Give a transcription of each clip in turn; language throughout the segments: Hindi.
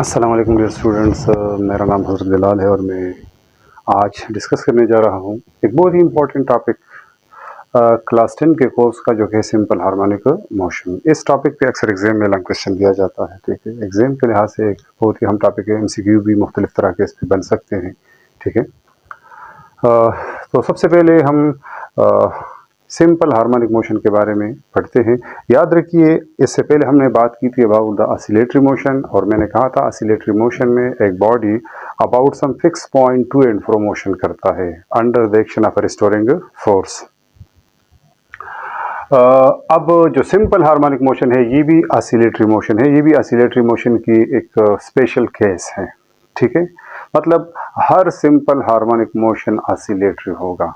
अस्सलाम वालेकुम डियर स्टूडेंट्स, मेरा नाम हज़रत बिलाल है और मैं आज डिस्कस करने जा रहा हूँ एक बहुत ही इम्पोर्टेंट टॉपिक क्लास 10 के कोर्स का, जो है सिंपल हार्मोनिक मोशन। इस टॉपिक पे अक्सर एग्जाम में लॉन्ग क्वेश्चन दिया जाता है। ठीक है, एग्जाम के लिहाज से एक बहुत ही अहम टॉपिक है। MCQ भी मुख्तलिफ तरह के इस पर बन सकते हैं। ठीक है, तो सबसे पहले हम सिंपल हार्मोनिक मोशन के बारे में पढ़ते हैं। याद रखिए, इससे पहले हमने बात की थी अबाउट द ऑसिलेटरी मोशन, और मैंने कहा था ऑसिलेटरी मोशन में एक body about some fix point to and fro motion करता है under the action of a restoring force. अब जो सिंपल हार्मोनिक मोशन है ये भी ऑसिलेटरी मोशन है, ये भी ऑसिलेटरी मोशन की एक स्पेशल केस है। ठीक है, मतलब हर सिंपल हार्मोनिक मोशन ऑसिलेटरी होगा,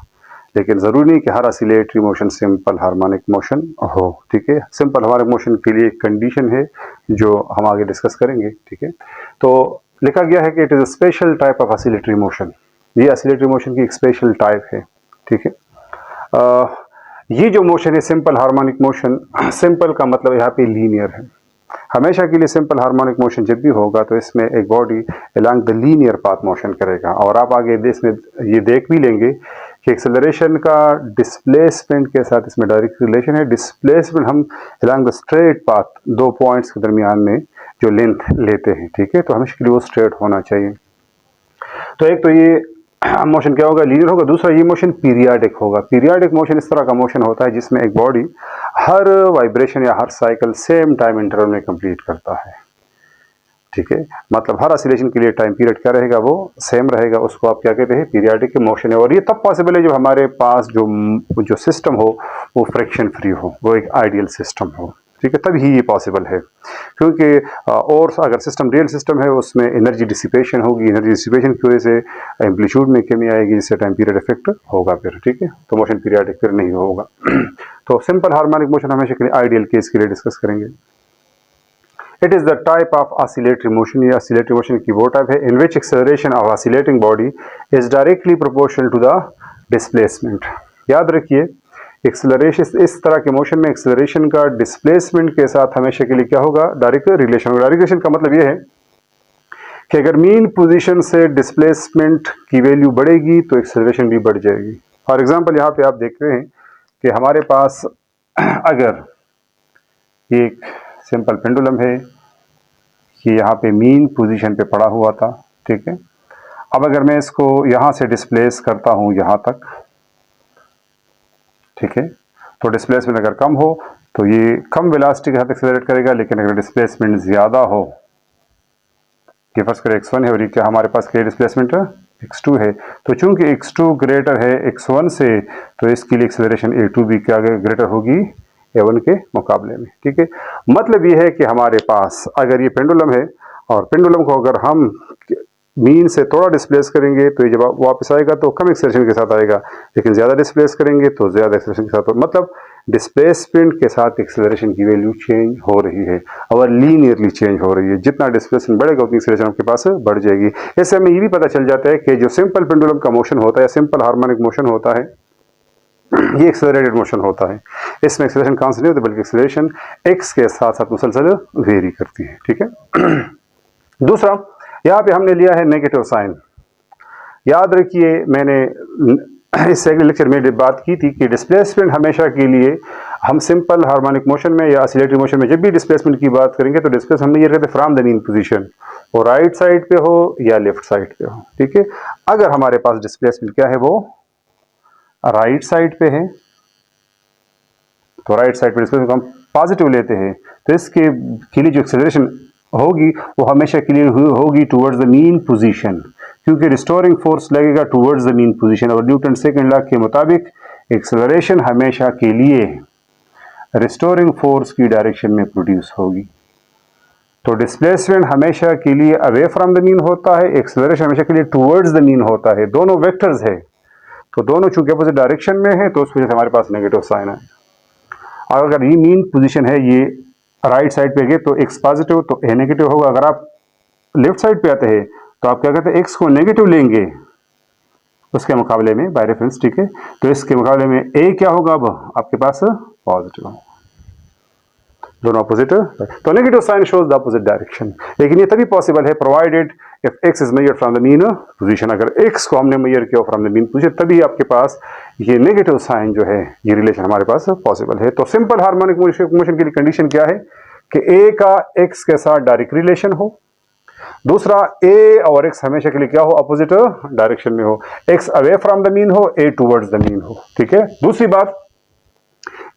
लेकिन ज़रूरी नहीं कि हर oscillatory motion simple harmonic motion हो। ठीक है, सिंपल हार्मोनिक मोशन के लिए एक कंडीशन है जो हम आगे डिस्कस करेंगे। ठीक है, तो लिखा गया है कि it is a special type of oscillatory motion. ये ऑसिलेटरी मोशन की एक स्पेशल टाइप है। ठीक है, ये जो मोशन है सिंपल हार्मोनिक मोशन, सिंपल का मतलब यहाँ पे लीनियर है। हमेशा के लिए सिंपल हार्मोनिक मोशन जब भी होगा तो इसमें एक body along the linear path motion करेगा, और आप आगे इसमें ये देख भी लेंगे कि एक्सेलरेशन का डिस्प्लेसमेंट के साथ इसमें डायरेक्ट रिलेशन है। डिस्प्लेसमेंट हम अलोंग द स्ट्रेट पाथ, दो पॉइंट्स के दरमियान में जो लेंथ लेते हैं। ठीक है, तो हमेशा के लिए वो स्ट्रेट होना चाहिए। तो एक तो ये मोशन क्या होगा, लीनियर होगा। दूसरा, ये मोशन पीरियाडिक होगा। पीरियाडिक मोशन इस तरह का मोशन होता है जिसमें एक बॉडी हर वाइब्रेशन या हर साइकिल सेम टाइम इंटरवल में कंप्लीट करता है। ठीक है, मतलब हर ऑसिलेशन के लिए टाइम पीरियड क्या रहेगा, वो सेम रहेगा। उसको आप क्या कहते हैं, पीरियाडिक मोशन है। और ये तब पॉसिबल है जब हमारे पास जो सिस्टम हो वो फ्रिक्शन फ्री हो, वो एक आइडियल सिस्टम हो। ठीक है, तभी ये पॉसिबल है, क्योंकि और अगर सिस्टम रियल सिस्टम है उसमें एनर्जी डिसिपेशन होगी। एनर्जी डिसिपेशन की वजह से एम्पलीट्यूड में कमी आएगी, जिससे टाइम पीरियड इफेक्ट होगा फिर। ठीक है, तो मोशन पीरियाडिक फिर नहीं होगा। तो सिंपल हार्मोनिक मोशन हमेशा के लिए आइडियल केस के लिए डिस्कस करेंगे। It is the type of oscillatory motion. ये ऑसिलेटरी मोशन की वो टाइप है in which acceleration of oscillating body is directly proportional to the displacement. याद रखिए, एक्सेलरेशन, इस तरह के मोशन में एक्सेलरेशन का डिस्प्लेसमेंट के साथ हमेशा के लिए क्या होगा, डायरेक्ट रिलेशन होगा। डायरेक्ट रिलेशन का मतलब ये है कि अगर मीन पोजीशन से डिस्प्लेसमेंट की वैल्यू बढ़ेगी तो एक्सेलरेशन भी बढ़ जाएगी। फॉर एग्जांपल, यहाँ पे आप देख रहे हैं कि हमारे पास अगर एक सिंपल पेंडुलम है, ये यहाँ पे मीन पोजीशन पे पड़ा हुआ था। ठीक है, अब अगर मैं इसको यहाँ से डिस्प्लेस करता हूँ यहाँ तक, ठीक है, तो डिस्प्लेसमेंट अगर कम हो तो ये कम वेलोसिटी के साथ एक्सेलरेट करेगा, लेकिन अगर डिस्प्लेसमेंट ज़्यादा हो, ये फर्स्ट करें x1 है और ये क्या हमारे पास क्या डिस्प्लेसमेंट x2 है, तो चूंकि x2 ग्रेटर है x1 से, तो इसके लिए एक्सेलरेशन a2 भी क्या ग्रेटर होगी a1 के मुकाबले में। ठीक है, मतलब ये है कि हमारे पास अगर ये पेंडुलम है और पेंडुलम को अगर हम मीन से थोड़ा डिस्प्लेस करेंगे तो ये जब वापस आएगा तो कम एक्सेलरेशन के साथ आएगा, लेकिन ज़्यादा डिस्प्लेस करेंगे तो ज़्यादा एक्सेलरेशन के साथ। मतलब डिस्प्लेसमेंट के साथ एक्सेलरेशन की वैल्यू चेंज हो रही है और लीनियरली चेंज हो रही है। जितना डिस्प्लेसमेंट बढ़ेगा उतनी एक्सेलरेशन आपके पास बढ़ जाएगी। इससे हमें ये भी पता चल जाता है कि जो सिंपल पेंडुलम का मोशन होता है, सिंपल हार्मोनिक मोशन होता है, ये एक्सेलरेटेड मोशन होता है। इसमें एक्सेलरेशन कांस्टेंट नहीं होती, बल्कि एक्सेलरेशन एक्स के साथ साथ मुसलसल वेरी करती है। ठीक है, दूसरा, यहाँ पे हमने लिया है नेगेटिव साइन। याद रखिए, मैंने इस अगले लेक्चर में बात की थी कि डिस्प्लेसमेंट हमेशा के लिए हम सिंपल हार्मोनिक मोशन में या ऑसिलेटरी मोशन में जब भी डिस्प्लेसमेंट की बात करेंगे तो डिस्प्लेसमेंट हम ये कहते हैं फ्रॉम द मीन पोजीशन, वो राइट साइड पे हो या लेफ्ट साइड पे हो। ठीक है, अगर हमारे पास डिस्प्लेसमेंट क्या है, वो राइट साइड पे है, तो राइट साइड पे डिस्प्लेसमेंट हम पॉजिटिव लेते हैं, तो इसके के लिए जो एक्सेलरेशन होगी वो हमेशा के लिए होगी टूवर्ड्स द मीन पोजीशन, क्योंकि रिस्टोरिंग फोर्स लगेगा टूवर्ड्स द मीन पोजीशन। और न्यूटन सेकंड लॉ के मुताबिक एक्सेलरेशन हमेशा के लिए रिस्टोरिंग फोर्स की डायरेक्शन में प्रोड्यूस होगी। तो डिस्प्लेसमेंट हमेशा के लिए अवे फ्रॉम द मीन होता है, एक्सेलरेशन हमेशा के लिए टूवर्ड्स द मीन होता है। दोनों वेक्टर्स है, तो दोनों चूंकि अपोजिट डायरेक्शन में है तो उस वजह से हमारे पास नेगेटिव साइन है। और अगर ये मीन पोजीशन है, ये राइट साइड पे गए तो x पॉजिटिव तो a नेगेटिव होगा। अगर आप लेफ्ट साइड पे आते हैं तो आप क्या कहते हैं, x को नेगेटिव लेंगे उसके मुकाबले में बाय रेफरेंस। ठीक है, तो इसके मुकाबले में a क्या होगा, अब आपके पास पॉजिटिव होगा। दोनों अपोजिट। तो negative sign shows the opposite direction, लेकिन ये तभी पॉसिबल है provided if x is measured from the mean position. अगर x को हमने मेजर किया फ्रॉम द मीन पोजीशन तभी आपके पास ये नेगेटिव साइन जो है ये रिलेशन हमारे पास पॉसिबल है। तो सिंपल हार्मोनिक मोशन के लिए कंडीशन क्या है कि a का x के साथ डायरेक्ट रिलेशन हो, दूसरा a और x हमेशा के लिए क्या हो, अपोजिट डायरेक्शन में हो, x away from the mean हो, a टुवर्ड्स द मीन हो। ठीक है, दूसरी बात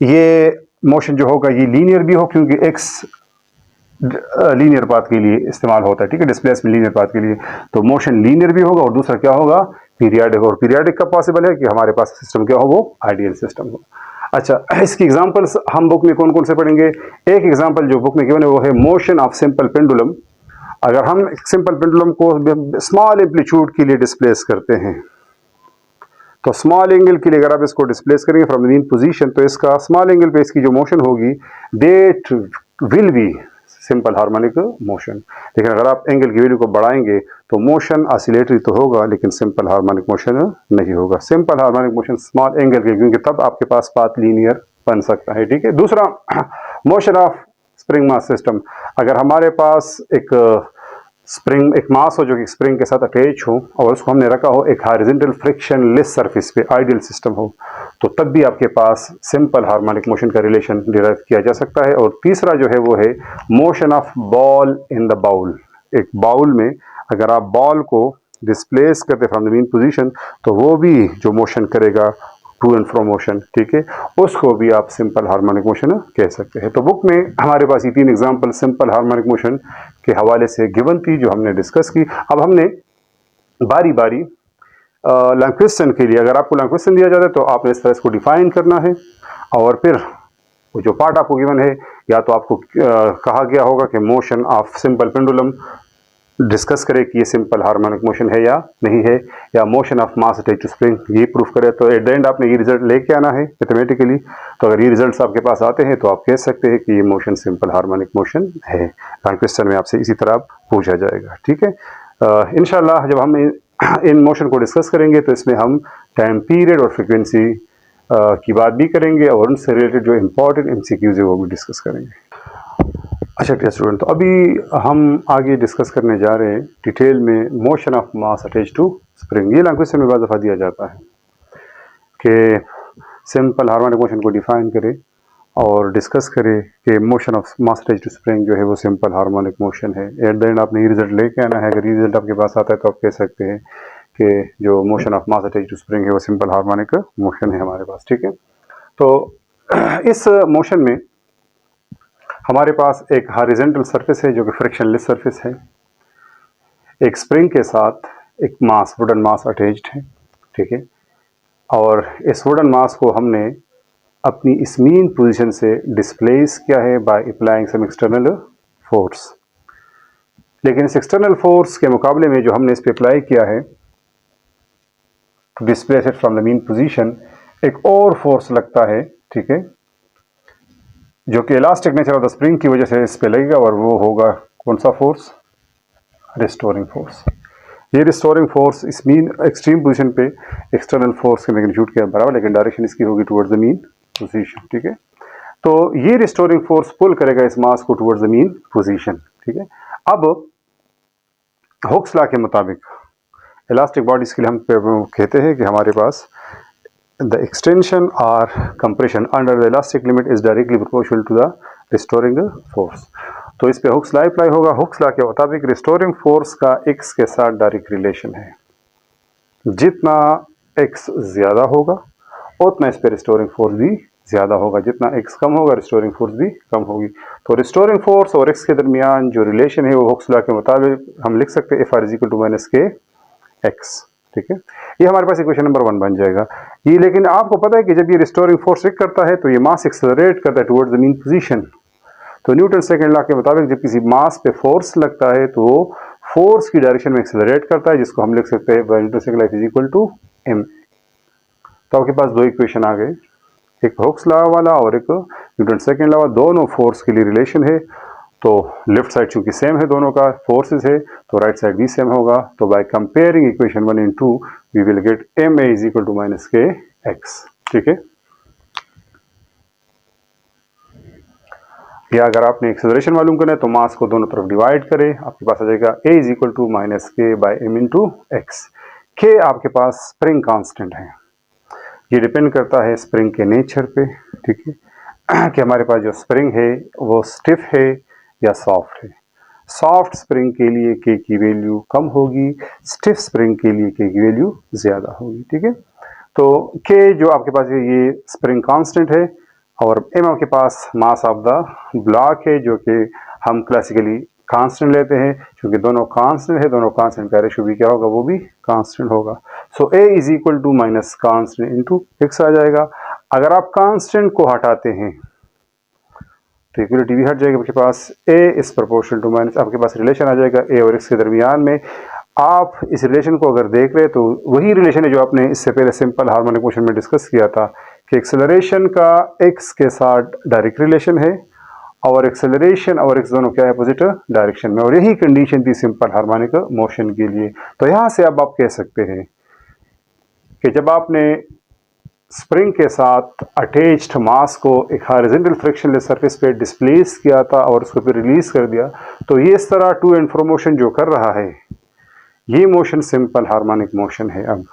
ये मोशन जो होगा ये लीनियर भी हो, क्योंकि x लीनियर पाथ के लिए इस्तेमाल होता है। ठीक है, डिस्प्लेसमेंट लीनियर पाथ के लिए, तो मोशन लीनियर भी होगा, और दूसरा क्या होगा, पीरियाडिक। और पीरियाडिक कब पॉसिबल है कि हमारे पास सिस्टम क्या हो, वो आइडियल सिस्टम हो। अच्छा, इसकी एग्जांपल्स हम बुक में कौन कौन से पढ़ेंगे। एक एग्जांपल जो बुक में गिवन है वो है मोशन ऑफ सिंपल पेंडुलम। अगर हम सिंपल पेंडुलम को स्मॉल एम्पलीट्यूड के लिए डिस्प्लेस करते हैं, तो स्मॉल एंगल के लिए अगर आप इसको डिस्प्लेस करेंगे फ्रॉम द मीन पोजीशन, तो इसका स्मॉल एंगल पे इसकी जो मोशन होगी that will be simple harmonic motion. लेकिन अगर आप एंगल की वैल्यू को बढ़ाएंगे तो मोशन ऑसिलेटरी तो होगा लेकिन सिंपल हार्मोनिक मोशन नहीं होगा। Simple harmonic motion small angle के, क्योंकि तब आपके पास पाथ लीनियर बन सकता है। ठीक है, दूसरा motion of spring mass system. अगर हमारे पास एक स्प्रिंग, एक मास हो जो कि स्प्रिंग के साथ अटैच हो और उसको हमने रखा हो एक हॉरिजॉन्टल फ्रिक्शनलेस सरफेस पे, आइडियल सिस्टम हो, तो तब भी आपके पास सिंपल हार्मोनिक मोशन का रिलेशन डिराइव किया जा सकता है। और तीसरा जो है वो है motion of ball in the bowl. एक बाउल में अगर आप बॉल को डिस्प्लेस करते फ्रॉम द मीन पोजीशन, तो वो भी जो मोशन करेगा टू एंड फ्रो मोशन, ठीक है, उसको भी आप सिंपल हार्मोनिक मोशन कह सकते हैं। तो बुक में हमारे पास ये 3 एग्जांपल सिंपल हार्मोनिक मोशन के हवाले से गिवन थी जो हमने डिस्कस की। अब हमने बारी बारी लैंग्वेस्टन के लिए, अगर आपको लैंग्वेस्टन दिया जाता है तो आपने इस तरह इसको डिफाइन करना है, और फिर वो जो पार्ट आपको गिवन है या तो आपको कहा गया होगा कि motion of simple pendulum discuss करे कि ये सिंपल हार्मोनिक मोशन है या नहीं है, या motion of mass attached to spring ये प्रूफ करे। तो एट द एंड आपने ये रिजल्ट लेके आना है मैथमेटिकली। तो अगर ये रिजल्ट्स आपके पास आते हैं तो आप कह सकते हैं कि ये मोशन सिंपल हार्मोनिक मोशन है। क्वेश्चन में आपसे इसी तरह पूछा जाएगा। ठीक है, इंशाल्लाह जब हम इन मोशन को डिस्कस करेंगे तो इसमें हम टाइम पीरियड और फ्रिक्वेंसी की बात भी करेंगे, और उनसे रिलेटेड जो इंपॉर्टेंट MCQs है वो भी डिस्कस करेंगे। अच्छा डियर स्टूडेंट, तो अभी हम आगे डिस्कस करने जा रहे हैं डिटेल में motion of mass attached to spring. ये लैंग्वेज में बहुत दफ़ा दिया जाता है कि सिंपल हार्मोनिक मोशन को डिफाइन करे और डिस्कस करे कि motion of mass attached to spring जो है वो सिंपल हार्मोनिक मोशन है। एट द एंड आपने ये रिजल्ट लेके आना है। अगर ये रिजल्ट आपके पास आता है तो आप कह सकते हैं कि जो motion of mass attached to spring है वो सिंपल हार्मोनिक मोशन है हमारे पास। ठीक है, तो इस मोशन में हमारे पास एक हॉरिजॉन्टल सरफेस है जो कि फ्रिक्शनलेस सरफेस है, एक स्प्रिंग के साथ एक मास, वुडन मास अटैच्ड है। ठीक है, और इस वुडन मास को हमने अपनी इस मीन पोजीशन से डिस्प्लेस किया है by applying some external force. लेकिन इस एक्सटर्नल फोर्स के मुकाबले में जो हमने इस पे अप्लाई किया है to displace it from the mean position, एक और फोर्स लगता है। ठीक है, जो कि elastic nature of the spring की वजह से इस पे लगेगा, और वो होगा कौन सा फोर्स, रिस्टोरिंग फोर्स। ये रिस्टोरिंग फोर्स इस मीन एक्सट्रीम पोजीशन पे एक्सटर्नल फोर्स के मैग्नीट्यूड के बराबर, लेकिन डायरेक्शन इसकी होगी टुवर्ड्स द मीन पोजीशन। ठीक है, तो ये रिस्टोरिंग फोर्स पुल करेगा इस मास को टुवर्ड्स द मीन पोजीशन। ठीक है, अब हुक्स लॉ के मुताबिक इलास्टिक बॉडीज के लिए हम कहते हैं कि हमारे पास the extension or compression under the elastic limit is directly proportional to the restoring force। तो इस पे हुक्स लॉ अप्लाई होगा। हुक्स लॉ के मुताबिक रिस्टोरिंग फोर्स का x के साथ डायरेक्ट रिलेशन है। जितना x ज्यादा होगा उतना इस पे रिस्टोरिंग फोर्स भी ज्यादा होगा, जितना x कम होगा रिस्टोरिंग फोर्स भी कम होगी। तो रिस्टोरिंग फोर्स और x के दरमियान जो रिलेशन है वो हुक्स लॉ के मुताबिक हम लिख सकते हैं F r = -kx। ठीक है, ये हमारे पास इक्वेशन नंबर 1 बन जाएगा। ये लेकिन आपको पता है कि जब ये रिस्टोरिंग फोर्स एक्ट करता है तो ये मास एक्सेलरेट करता है टुवर्ड्स द मीन पोजीशन। तो न्यूटन सेकंड लॉ के मुताबिक जब किसी मास पे फोर्स लगता है तो वो फोर्स की डायरेक्शन में एक्सेलरेट करता है, जिसको हम लिख सकते हैं न्यूटन सेकंड लॉ = m। तो आपके पास 2 इक्वेशन आ गए, एक हुक्स लॉ वाला और एक न्यूटन सेकंड लॉ, दोनों फोर्स के लिए रिलेशन है। तो लेफ्ट साइड चूंकि सेम है दोनों का फोर्सेस है तो राइट साइड भी सेम होगा। तो by comparing equation 1 and 2 we will get ma = -kx। ठीक है, या अगर आपने एक्सेलरेशन मालूम करना है तो मास को दोनों तरफ डिवाइड करें, आपके पास आ जाएगा a is equal to minus के बाई एम इंटू एक्स। के आपके पास स्प्रिंग कांस्टेंट है, ये डिपेंड करता है स्प्रिंग के नेचर पे, ठीक है कि हमारे पास जो स्प्रिंग है वो स्टिफ है या सॉफ्ट है। सॉफ्ट स्प्रिंग के लिए के की वैल्यू कम होगी, स्टिफ स्प्रिंग के लिए के की वैल्यू ज़्यादा होगी, ठीक है। तो के जो आपके पास है ये स्प्रिंग कांस्टेंट है और एम आपके पास मास ऑफ द ब्लॉक है जो कि हम क्लासिकली कांस्टेंट लेते हैं, क्योंकि दोनों कांस्टेंट है, दोनों कांस्टेंट का रेशियो भी क्या होगा, वो भी कांस्टेंट होगा। So a is equal to minus constant into x आ जाएगा। अगर आप कांस्टेंट को हटाते हैं तो इक्वलिटी भी हट जाएगी आपके पास, ए इज प्रोपोर्शनल टू माइनस, आपके पास रिलेशन आ जाएगा ए और एक्स के दरमियान में। आप इस रिलेशन को अगर देख रहे तो वही रिलेशन है जो आपने इससे पहले सिंपल हार्मोनिक मोशन में डिस्कस किया था कि एक्सेलरेशन का एक्स के साथ डायरेक्ट रिलेशन है और एक्सेलरेशन और एक्स दोनों क्या है, अपोजिट डायरेक्शन में, और यही कंडीशन थी सिंपल हार्मोनिक मोशन के लिए। तो यहां से अब आप कह सकते हैं कि जब आपने स्प्रिंग के साथ अटैच्ड मास को एक हॉरिजॉन्टल फ्रिक्शनलेस सरफेस पे डिस्प्लेस किया था और उसको फिर रिलीज कर दिया, तो ये इस तरह टू एंड फ्रो मोशन जो कर रहा है ये मोशन सिंपल हार्मोनिक मोशन है। अब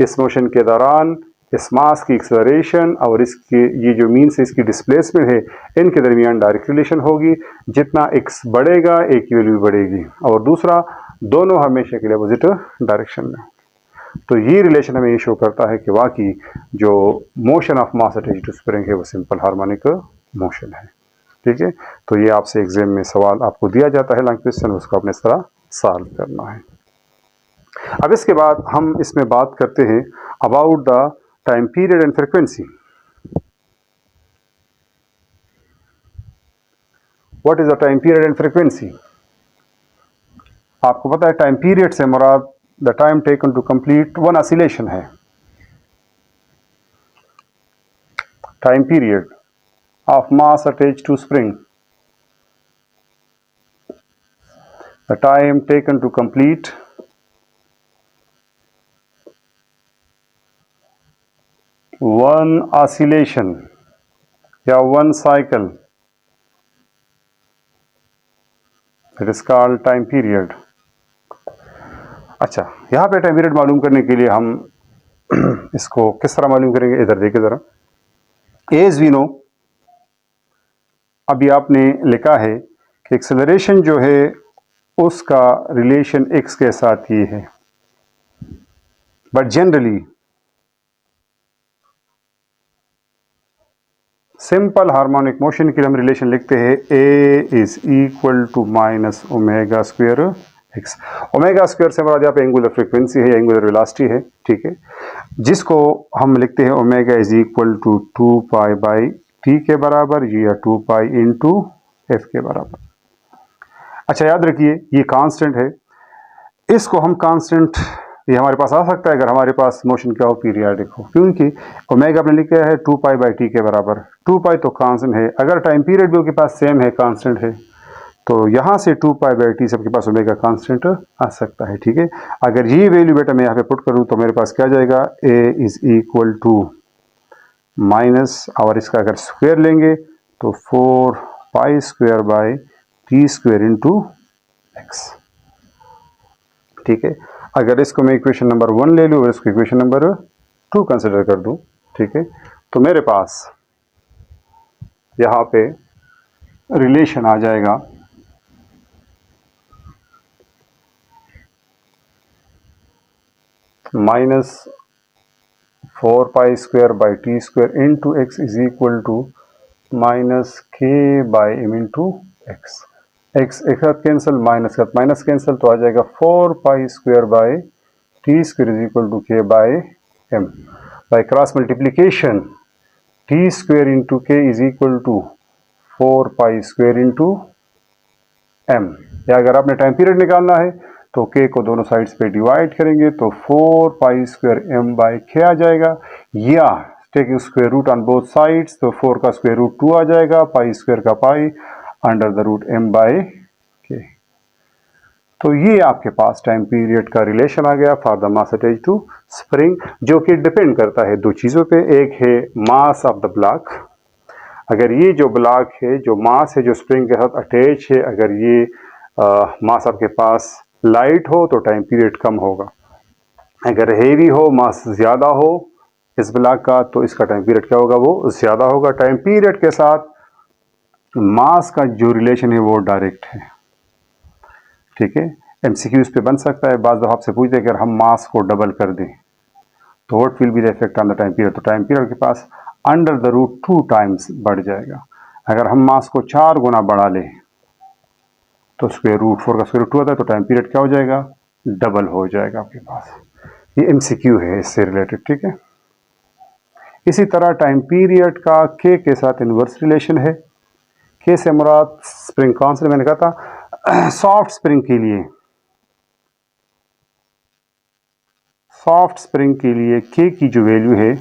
इस मोशन के दौरान इस मास की एक्सेलरेशन और इसके ये जो मीन्स इसकी डिस्प्लेसमेंट है इनके दरमियान डायरेक्ट रिलेशन होगी, जितना एक्स बढ़ेगा ए की वैल्यू बढ़ेगी, और दूसरा दोनों हमेशा के लिए अपोजिट डायरेक्शन में। तो ये रिलेशन हमें ये शो करता है कि वाकई जो motion of mass attached to spring है वो सिंपल हार्मोनिक मोशन है, ठीक है। तो ये आपसे एग्जाम में सवाल आपको दिया जाता है लॉन्ग क्वेश्चन, उसको अपने इस तरह सॉल्व करना है। अब इसके बाद हम इसमें बात करते हैं about the time period and frequency. What is the time period and frequency? आपको पता है टाइम पीरियड से मुराद the time taken to complete one oscillation है। Time period of mass attached to spring, the time taken to complete one oscillation या one cycle, it is called time period। अच्छा, यहाँ पे टाइम पीरियड मालूम करने के लिए हम इसको किस तरह मालूम करेंगे, इधर देखिए ज़रा। एज वी नो, अभी आपने लिखा है कि एक्सेलरेशन जो है उसका रिलेशन एक्स के साथ ये है, but generally simple harmonic motion के लिए हम रिलेशन लिखते हैं a is equal to minus omega square x. Omega square से हमारा यहाँ पे एंगुलर फ्रीक्वेंसी है, एंगुलर वेलोसिटी है, ठीक है, जिसको हम लिखते हैं omega is equal to 2 pi by t के बराबर या 2 पाई इंटू एफ के बराबर। अच्छा याद रखिए ये कांस्टेंट है, इसको हम कांस्टेंट ये हमारे पास आ सकता है अगर हमारे पास मोशन क्या हो, पीरियाडिक हो, क्योंकि ओमेगा आपने लिखा है 2 पाई बाई टी के बराबर। 2 पाई तो कांस्टेंट है, अगर टाइम पीरियड भी आपके पास सेम है, कांस्टेंट है, तो यहाँ से 2 पाई बाई टी से आपके पास ओमेगा कांस्टेंट आ सकता है, ठीक है। अगर ये वैल्यू बेटा मैं यहाँ पे पुट करूँ तो मेरे पास क्या जाएगा, ए इज इक्वल टू माइनस, और इसका अगर स्क्वायर लेंगे तो 4 pi square by t square into x, ठीक है। अगर इसको मैं इक्वेशन नंबर 1 ले लूँ और इसको इक्वेशन नंबर 2 कंसिडर कर दूँ, ठीक है, तो मेरे पास यहाँ पे रिलेशन आ जाएगा minus 4 pi square by t square into x is equal to minus के by M into x. X एक साथ कैंसिल, माइनस का माइनस कैंसिल, तो आ जाएगा 4 pi square by t square is equal to k by m. By cross multiplication t square into k is equal to 4 pi square into m. या अगर आपने टाइम पीरियड निकालना है तो के को दोनों साइड्स पे डिवाइड करेंगे तो 4 पाई स्क्वायर एम बाई के आ जाएगा, या taking square root on both sides तो 4 का स्क्वायर रूट 2 आ जाएगा, पाई स्क्वायर का pi under the root M by K. तो ये आपके पास टाइम पीरियड का रिलेशन आ गया for the mass attached to spring, जो कि डिपेंड करता है दो चीज़ों पे, एक है मास ऑफ द ब्लॉक अगर ये जो ब्लॉक है, जो मास है, जो स्प्रिंग के साथ अटैच है, अगर ये मास आपके पास लाइट हो तो टाइम पीरियड कम होगा। अगर हेवी हो, मास ज़्यादा हो इस ब्लॉक का, तो इसका टाइम पीरियड क्या होगा, वो ज़्यादा होगा। टाइम पीरियड के साथ मास का जो रिलेशन है वो डायरेक्ट है, ठीक है। एमसीक्यूज पे बन सकता है, बाज़ आपसे पूछते हैं कि अगर हम मास को डबल कर दें तो what will be the effect on the time period. तो टाइम पीरियड के पास अंडर द रूट 2 टाइम्स बढ़ जाएगा। अगर हम मास को 4 गुना बढ़ा लें तो स्क्वायर रूट 4 का स्क्वायर रूट 2 आता है, तो टाइम पीरियड क्या हो जाएगा, डबल हो जाएगा आपके पास। ये एमसीक्यू है इससे रिलेटेड, ठीक है। इसी तरह टाइम पीरियड का के साथ इनवर्स रिलेशन है। के से मुराद स्प्रिंग कांस्टेंट, मैंने कहा था सॉफ्ट स्प्रिंग के लिए, सॉफ्ट स्प्रिंग के लिए के की जो वैल्यू है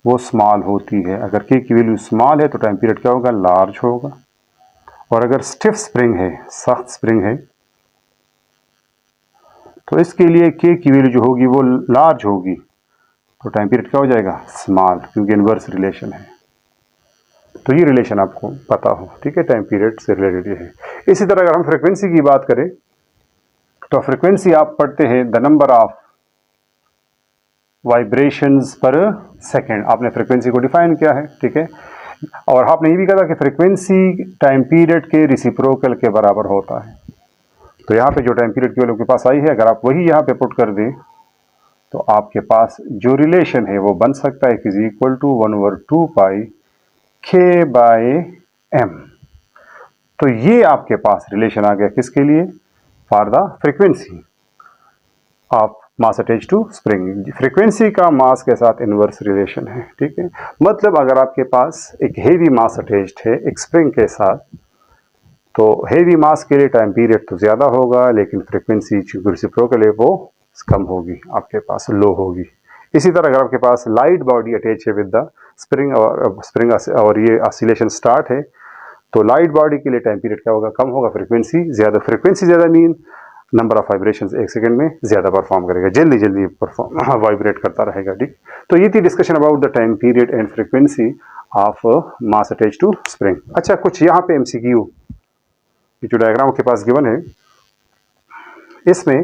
वो स्मॉल होती है। अगर के की वैल्यू स्मॉल है तो टाइम पीरियड क्या होगा, लार्ज होगा। और अगर स्टिफ स्प्रिंग है, सख्त स्प्रिंग है, तो इसके लिए के की वैल्यू जो होगी वो लार्ज होगी, तो टाइम पीरियड क्या हो जाएगा, स्मॉल, क्योंकि इनवर्स रिलेशन है। तो ये रिलेशन आपको पता हो, ठीक है, टाइम पीरियड से रिलेटेड ये है। इसी तरह अगर हम फ्रीक्वेंसी की बात करें तो फ्रीक्वेंसी आप पढ़ते हैं द नंबर ऑफ वाइब्रेशंस पर सेकेंड। आपने फ्रीक्वेंसी को डिफाइन किया है, ठीक है। और आपने ये भी कहा कि फ्रीक्वेंसी टाइम पीरियड के रिसिप्रोकल के बराबर होता है। तो यहाँ पे जो टाइम पीरियड की वैल्यू के पास आई है, अगर आप वही यहाँ पे पुट कर दें तो आपके पास जो रिलेशन है वो बन सकता है इज इक्वल टू 1/2 पाई के बाय एम। तो ये आपके पास रिलेशन आ गया किसके लिए, for the frequency of mass attach to spring. Frequency का मास के साथ इनवर्स रिलेशन है, ठीक है। मतलब अगर आपके पास एक हेवी मास अटैच्ड है एक स्प्रिंग के साथ, तो हेवी मास के लिए टाइम पीरियड तो ज़्यादा होगा, लेकिन फ्रीक्वेंसी चूंकि रेसिप्रोकल है वो कम होगी, आपके पास लो होगी। इसी तरह अगर आपके पास लाइट बॉडी अटैच है विद द स्प्रिंग और ये ऑसिलेशन स्टार्ट है, तो लाइट बॉडी के लिए टाइम पीरियड क्या होगा, कम होगा, फ्रीक्वेंसी ज़्यादा। फ्रीक्वेंसी ज़्यादा मीन नंबर ऑफ वाइब्रेशंस एक सेकंड में ज़्यादा परफॉर्म करेगा, जल्दी जल्दी परफॉर्म वाइब्रेट करता रहेगा, ठीक। तो ये थी discussion about the time period and frequency of mass attach to spring. अच्छा, कुछ यहाँ पे एमसीक्यू जो डायग्राम के पास गिवन है, इसमें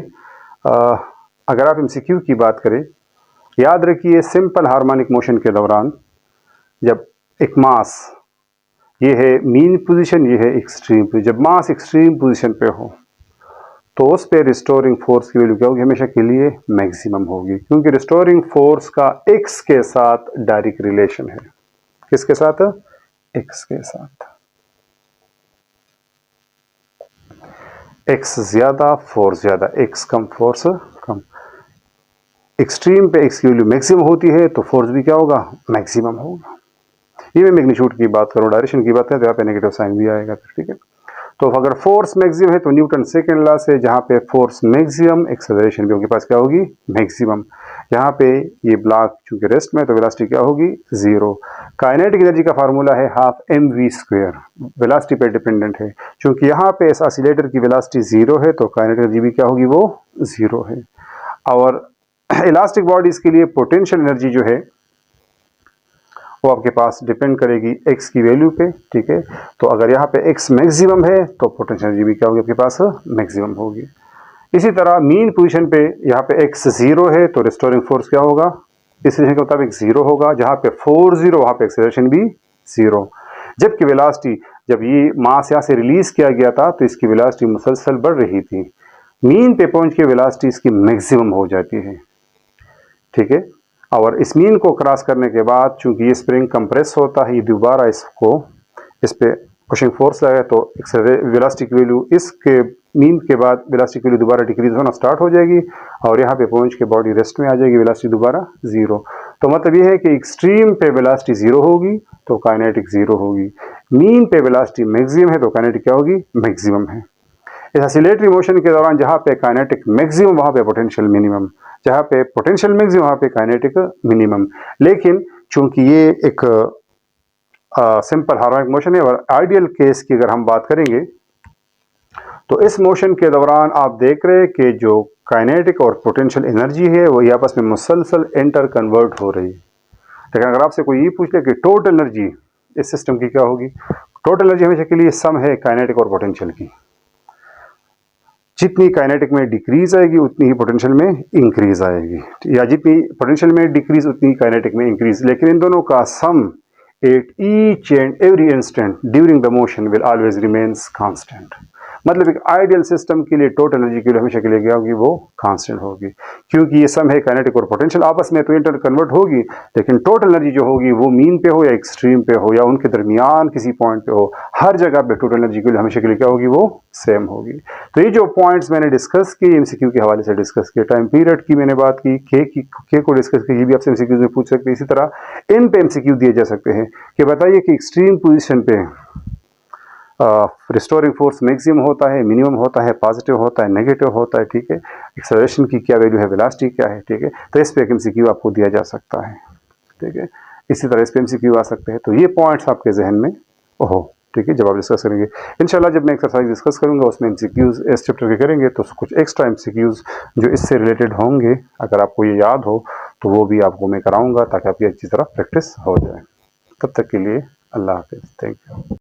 अगर आप एमसीक्यू की बात करें, याद रखिए सिंपल हार्मोनिक मोशन के दौरान जब एक मास, ये है मीन पोजीशन, ये है एक्सट्रीम पोजीशन, जब मास एक्सट्रीम पोजीशन पे हो तो उस पे रिस्टोरिंग फोर्स की वैल्यू क्या होगी, हमेशा के लिए मैक्सिमम होगी, क्योंकि रिस्टोरिंग फोर्स का एक्स के साथ डायरेक्ट रिलेशन है। किसके साथ, एक्स के साथ। एक्स ज्यादा फोर्स ज्यादा, एक्स कम फोर्स कम। एक्सट्रीम पे एक्स की वैल्यू मैक्सिमम होती है तो फोर्स भी क्या होगा, मैक्सिमम होगा। ये मैं मैग्नीट्यूड की बात करूं, डायरेक्शन की बात करें तो यहाँ पे नेगेटिव साइन भी आएगा, ठीक है। तो अगर फोर्स मैक्सिमम है तो न्यूटन सेकेंड लॉ से, जहाँ पे फोर्स मैक्सिमम एक्सेलरेशन भी उनके पास क्या होगी, मैक्सिमम। यहाँ पे ये ब्लॉक चूंकि रेस्ट में, तो वेलोसिटी क्या होगी, जीरो। काइनेटिक एनर्जी का फार्मूला है हाफ mv², वेलोसिटी पे डिपेंडेंट है। चूंकि यहाँ पे इस ऑसिलेटर की वेलोसिटी जीरो है तो काइनेटिक एनर्जी भी क्या होगी, वो जीरो है। और इलास्टिक बॉडीज के लिए पोटेंशियल एनर्जी जो है वो आपके पास डिपेंड करेगी x की वैल्यू पे, ठीक है। तो अगर यहाँ पे x मैक्सिमम है तो पोटेंशियल एनर्जी भी क्या होगी आपके पास, मैक्सिमम होगी। इसी तरह मीन पोजीशन पे यहाँ पे x जीरो है तो रिस्टोरिंग फोर्स क्या होगा, इस रिलेशन के मुताबिक जीरो होगा। जहाँ पे फोर्स जीरो वहाँ पे एक्सेलरेशन भी जीरो। जबकि वेलोसिटी, जब ये मास यहाँ से रिलीज किया गया था तो इसकी वेलोसिटी मुसलसल बढ़ रही थी, मीन पे पहुंच के वेलोसिटी इसकी मैक्सिमम हो जाती है, ठीक है। और इस मीन को क्रॉस करने के बाद चूंकि ये स्प्रिंग कंप्रेस होता है, ये दोबारा इसको इस पे पुशिंग फोर्स लगा तो वेलोसिटी की वैल्यू इसके मीन के बाद वेलोसिटी की वैल्यू दोबारा डिक्रीज होना स्टार्ट हो जाएगी और यहाँ पे पहुंच के बॉडी रेस्ट में आ जाएगी, वेलोसिटी दोबारा जीरो। तो मतलब ये है कि एक्सट्रीम पे वेलोसिटी जीरो होगी तो काइनेटिक जीरो होगी, मीन पे वेलोसिटी मैक्सिमम है तो काइनेटिक क्या होगी, मैक्सिमम है। इस ऑसिलेटरी मोशन के दौरान जहाँ पे काइनेटिक मैक्सिमम वहाँ पे पोटेंशियल मिनिमम, जहाँ पे पोटेंशियल मैक्सिमम वहाँ पे काइनेटिक मिनिमम। लेकिन चूंकि ये एक सिंपल हार्मोनिक मोशन है और आइडियल केस की अगर हम बात करेंगे तो इस मोशन के दौरान आप देख रहे हैं कि जो काइनेटिक और पोटेंशियल एनर्जी है वो आपस में मुसलसल इंटर कन्वर्ट हो रही है। लेकिन अगर आपसे कोई ये पूछ ले कि टोटल एनर्जी इस सिस्टम की क्या होगी? टोटल एनर्जी हमेशा के लिए सम है काइनेटिक और पोटेंशियल की। जितनी काइनेटिक में डिक्रीज आएगी उतनी ही पोटेंशियल में इंक्रीज आएगी, या जितनी पोटेंशियल में डिक्रीज उतनी ही काइनेटिक में इंक्रीज, लेकिन इन दोनों का sum at each and every instant during the motion will always remains constant. मतलब एक आइडियल सिस्टम के लिए टोटल एनर्जी के लिए हमेशा के लिए क्या होगी? वो कांस्टेंट होगी, क्योंकि ये सम है काइनेटिक और पोटेंशियल, आपस में तो इंटर कन्वर्ट होगी, लेकिन टोटल एनर्जी जो होगी वो मीन पे हो या एक्सट्रीम पे हो या उनके दरमियान किसी पॉइंट पे हो, हर जगह पे टोटल एनर्जी के लिए हमेशा के लिए क्या होगी? वो सेम होगी। तो ये जो पॉइंट्स मैंने डिस्कस किए एमसीक्यू के हवाले से डिस्कस किए, टाइम पीरियड की मैंने बात की, के को डिस्कस की, ये भी आपसे एमसीक्यू में पूछ सकते हैं। इसी तरह इन पे एमसीक्यू दिए जा सकते हैं कि बताइए कि एक्सट्रीम पोजीशन पे रिस्टोरिंग फोर्स मैक्सिमम होता है, मिनिमम होता है, पॉजिटिव होता है, नेगेटिव होता है, ठीक है, एक्सेलरेशन की क्या वैल्यू है, वेलोसिटी क्या है, ठीक है। तो इस पे एक एमसीक्यू आपको दिया जा सकता है, ठीक है। इसी तरह इस पे एमसीक्यू आ सकते हैं। तो ये पॉइंट्स आपके जहन में हो, ठीक है, जब आप डिस्कस करेंगे। इंशाल्लाह जब मैं एक्सरसाइज डिस्कस करूंगा उसमें एमसीक्यूज इस चैप्टर के करेंगे, तो कुछ एक्स्ट्रा एमसीक्यूज जो इससे रिलेटेड होंगे, अगर आपको ये याद हो तो वो भी आपको मैं कराऊंगा, ताकि आपकी अच्छी तरह प्रैक्टिस हो जाए। तब तक के लिए अल्लाह हाफिज़, थैंक यू।